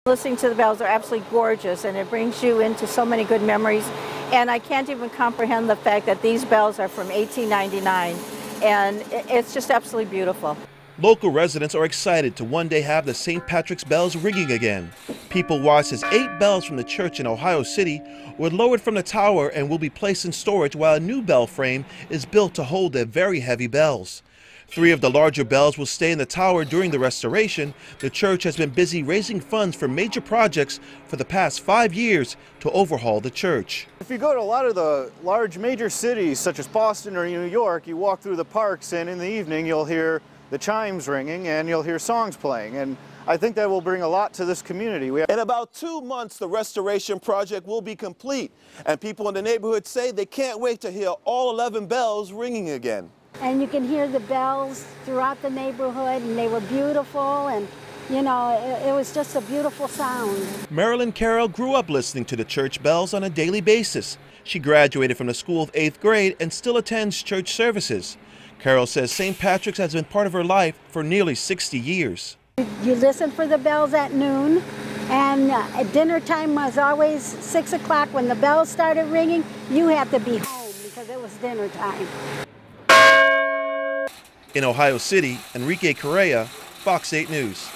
Listening to the bells are absolutely gorgeous, and it brings you into so many good memories. And I can't even comprehend the fact that these bells are from 1899, and it's just absolutely beautiful. Local residents are excited to one day have the St. Patrick's bells ringing again. People watched as 8 bells from the church in Ohio City were lowered from the tower and will be placed in storage while a new bell frame is built to hold their very heavy bells. 3 of the larger bells will stay in the tower during the restoration. The church has been busy raising funds for major projects for the past 5 years to overhaul the church. If you go to a lot of the large major cities such as Boston or New York, you walk through the parks and in the evening you'll hear the chimes ringing and you'll hear songs playing, and I think that will bring a lot to this community. In about 2 months, the restoration project will be complete, and people in the neighborhood say they can't wait to hear all 11 bells ringing again. And you can hear the bells throughout the neighborhood, and they were beautiful, and you know, it was just a beautiful sound. Marilyn Carroll grew up listening to the church bells on a daily basis. She graduated from the school of 8th grade and still attends church services. Carroll says St. Patrick's has been part of her life for nearly 60 years. You listen for the bells at noon, and at dinner time was always 6 o'clock. When the bells started ringing, you had to be home because it was dinner time. In Ohio City, Enrique Correa, Fox 8 News.